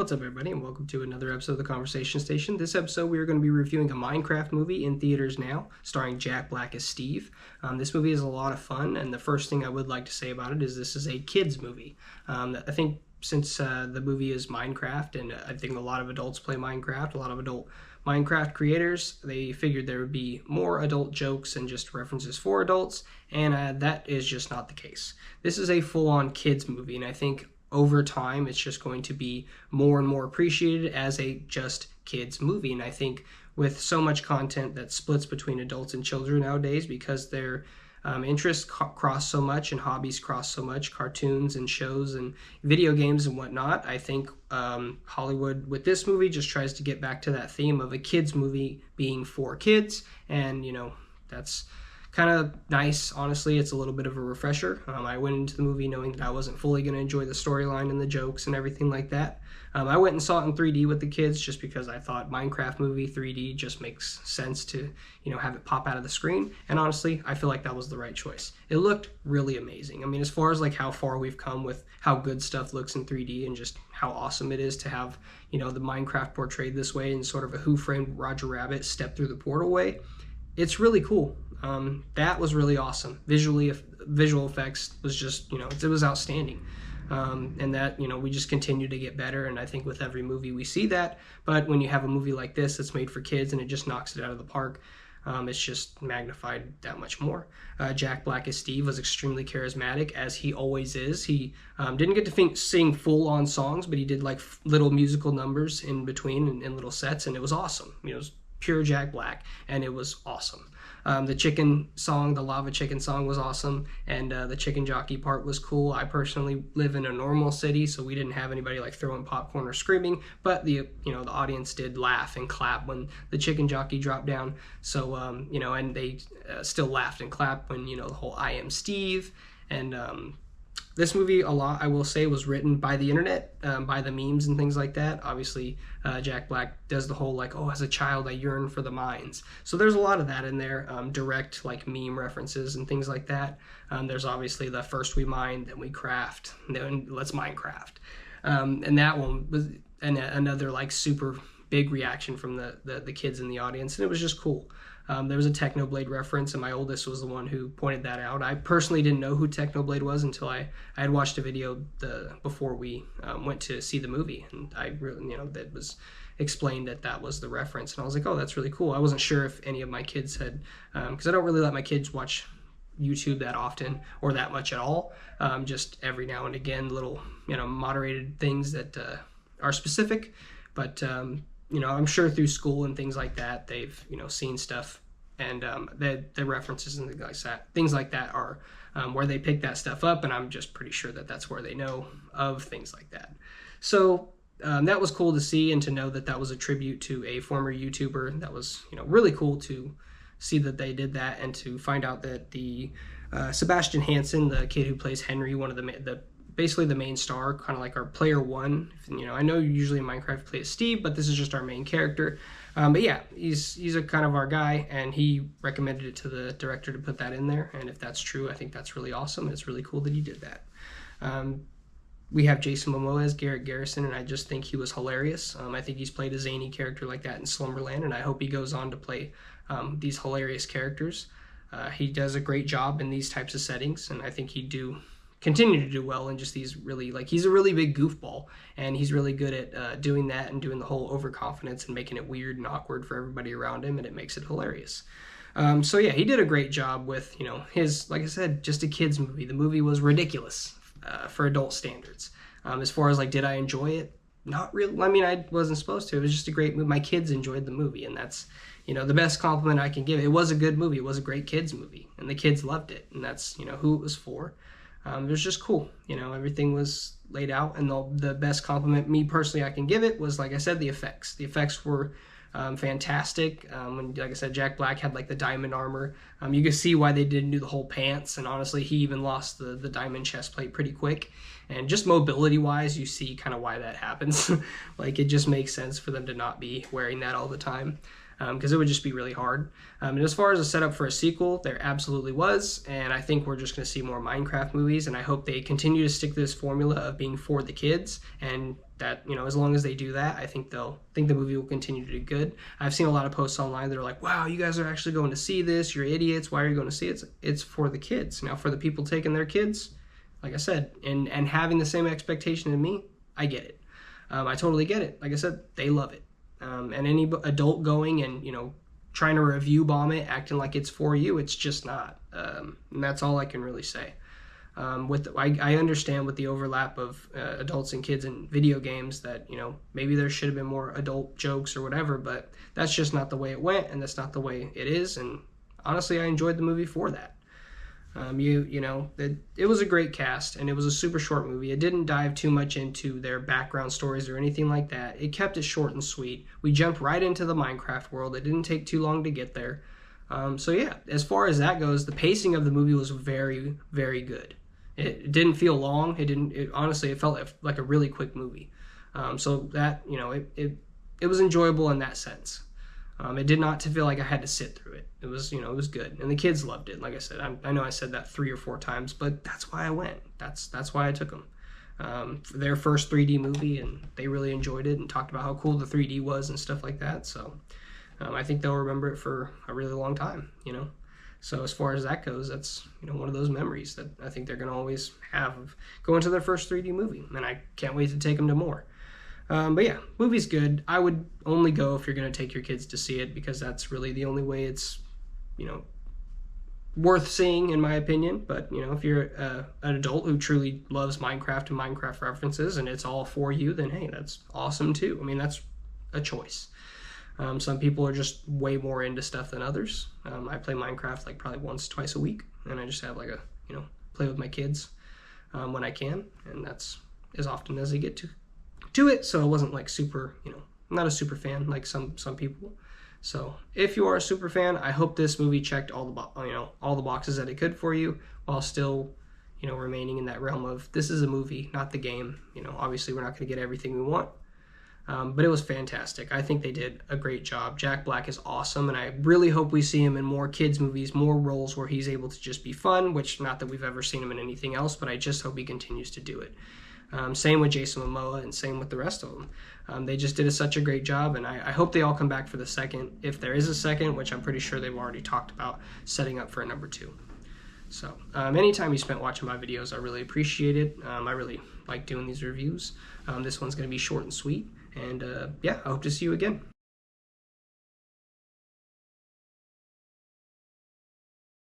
What's up, everybody, and welcome to another episode of the Conversation Station. This episode, we are going to be reviewing a Minecraft movie in theaters now, starring Jack Black as Steve. This movie is a lot of fun, and the first thing I would like to say about it is this is a kids movie. I think since the movie is Minecraft, and I think a lot of adults play Minecraft, a lot of adult Minecraft creators, they figured there would be more adult jokes and just references for adults, and that is just not the case. This is a full-on kids movie, and I think over time it's just going to be more and more appreciated as a just kids movie. And I think with so much content that splits between adults and children nowadays, because their interests cross so much and hobbies cross so much, cartoons and shows and video games and whatnot, I think Hollywood with this movie just tries to get back to that theme of a kids movie being for kids. And that's kind of nice. Honestly, it's a little bit of a refresher. I went into the movie knowing that I wasn't fully going to enjoy the storyline and the jokes and everything like that. I went and saw it in 3D with the kids just because I thought Minecraft movie 3D just makes sense to, have it pop out of the screen. And honestly, I feel like that was the right choice. It looked really amazing. I mean, as far as like how far we've come with how good stuff looks in 3D and just how awesome it is to have, the Minecraft portrayed this way in sort of a Who Framed Roger Rabbit step through the portal way, it's really cool. That was really awesome. Visual effects was just, it was outstanding. And that, we just continue to get better. And I think with every movie we see that. But when you have a movie like this that's made for kids and it just knocks it out of the park, it's just magnified that much more. Jack Black as Steve was extremely charismatic, as he always is. He didn't get to sing full-on songs, but he did like little musical numbers in between and little sets, and it was awesome. It was pure Jack Black, and it was awesome. The chicken song, the lava chicken song, was awesome, and the chicken jockey part was cool. I personally live in a normal city, so we didn't have anybody like throwing popcorn or screaming, but the audience did laugh and clap when the chicken jockey dropped down. So and they still laughed and clapped when the whole "I am Steve" and this movie, a lot, I will say, was written by the internet, by the memes and things like that. Obviously, Jack Black does the whole, like, oh, as a child, I yearn for the mines. So there's a lot of that in there, direct, like, meme references and things like that. There's obviously the first we mine, then we craft, then let's Minecraft. And that one was another, like, super big reaction from the kids in the audience, and it was just cool. There was a Technoblade reference, and my oldest was the one who pointed that out. I personally didn't know who Technoblade was until I had watched a video before we went to see the movie, and I really, that was explained that was the reference, and I was like, oh, that's really cool. I wasn't sure if any of my kids had, because I don't really let my kids watch YouTube that often or that much at all. Just every now and again, little moderated things that are specific, but I'm sure through school and things like that, they've, seen stuff, and the references and things like that are where they pick that stuff up, and I'm just pretty sure that's where they know of things like that. So that was cool to see and to know that was a tribute to a former YouTuber. That was, really cool to see that they did that, and to find out that the Sebastian Hansen, the kid who plays Henry, one of basically the main star, kind of like our player one. I know usually in Minecraft you play as Steve, but this is just our main character. But yeah, he's a kind of our guy, and he recommended it to the director to put that in there. And if that's true, I think that's really awesome. It's really cool that he did that. We have Jason Momoa as Garrett Garrison, and I just think he was hilarious. I think he's played a zany character like that in Slumberland, and I hope he goes on to play these hilarious characters. He does a great job in these types of settings, and I think he'd continue to do well in just these really, he's a really big goofball, and he's really good at doing that and doing the whole overconfidence and making it weird and awkward for everybody around him, and it makes it hilarious. So yeah, he did a great job with, his, like I said, just a kid's movie. The movie was ridiculous for adult standards. As far as did I enjoy it? Not really. I mean, I wasn't supposed to. It was just a great movie. My kids enjoyed the movie, and that's, the best compliment I can give. It was a good movie. It was a great kids movie, and the kids loved it, and that's, who it was for. It was just cool. Everything was laid out, and the best compliment me personally I can give it was, like I said, the effects. The effects were fantastic. When, like I said, Jack Black had the diamond armor. You could see why they didn't do the whole pants, and honestly, he even lost the diamond chest plate pretty quick. And just mobility-wise, you see kind of why that happens. It just makes sense for them to not be wearing that all the time. because it would just be really hard. And as far as a setup for a sequel, there absolutely was, and I think we're just going to see more Minecraft movies, and I hope they continue to stick to this formula of being for the kids and that, you know, as long as they do that, I think the movie will continue to do good. I've seen a lot of posts online that are like, wow, you guys are actually going to see this, you're idiots, why are you going to see it? It's for the kids. Now, for the people taking their kids, like I said, and having the same expectation as me, I get it. I totally get it. Like I said, they love it. And any adult going and, you know, trying to review bomb it, acting like it's for you, it's just not. And that's all I can really say. I understand with the overlap of adults and kids in video games that, you know, maybe there should have been more adult jokes or whatever, but that's just not the way it went, and that's not the way it is. And honestly, I enjoyed the movie for that. It was a great cast, and it was a super short movie. It didn't dive too much into their background stories or anything like that. It kept it short and sweet. We jumped right into the Minecraft world. It didn't take too long to get there. So yeah, as far as that goes, the pacing of the movie was very, very good. It didn't feel long. Honestly, it felt like a really quick movie. So that, you know, it was enjoyable in that sense. It did not feel like I had to sit through it. It was, you know, it was good, and the kids loved it. Like I said, I know I said that 3 or 4 times, but that's why I went. That's why I took them. For their first 3D movie, and they really enjoyed it and talked about how cool the 3D was and stuff like that. So I think they'll remember it for a really long time, you know. So as far as that goes, that's, you know, one of those memories that I think they're going to always have of going to their first 3D movie, and I can't wait to take them to more. But yeah, movie's good. I would only go if you're going to take your kids to see it, because that's really the only way it's, you know, worth seeing, in my opinion. But, you know, if you're an adult who truly loves Minecraft and Minecraft references and it's all for you, then hey, that's awesome too. I mean, that's a choice. Some people are just way more into stuff than others. I play Minecraft like probably once, twice a week, and I just have like play with my kids when I can, and that's as often as I get to it. So I wasn't like super, you know, I'm not a super fan like some people. So if you are a super fan, I hope this movie checked all the boxes that it could for you, while still, you know, remaining in that realm of this is a movie, not the game. You know, obviously we're not going to get everything we want. But it was fantastic. I think they did a great job. Jack Black is awesome, and I really hope we see him in more kids' movies, more roles where he's able to just be fun, which not that we've ever seen him in anything else, but I just hope he continues to do it. Same with Jason Momoa, and same with the rest of them. They just did such a great job, and I hope they all come back for the second, if there is a second, which I'm pretty sure they've already talked about setting up for a number 2. So anytime you spent watching my videos, I really appreciate it. I really like doing these reviews. This one's going to be short and sweet. And yeah, I hope to see you again.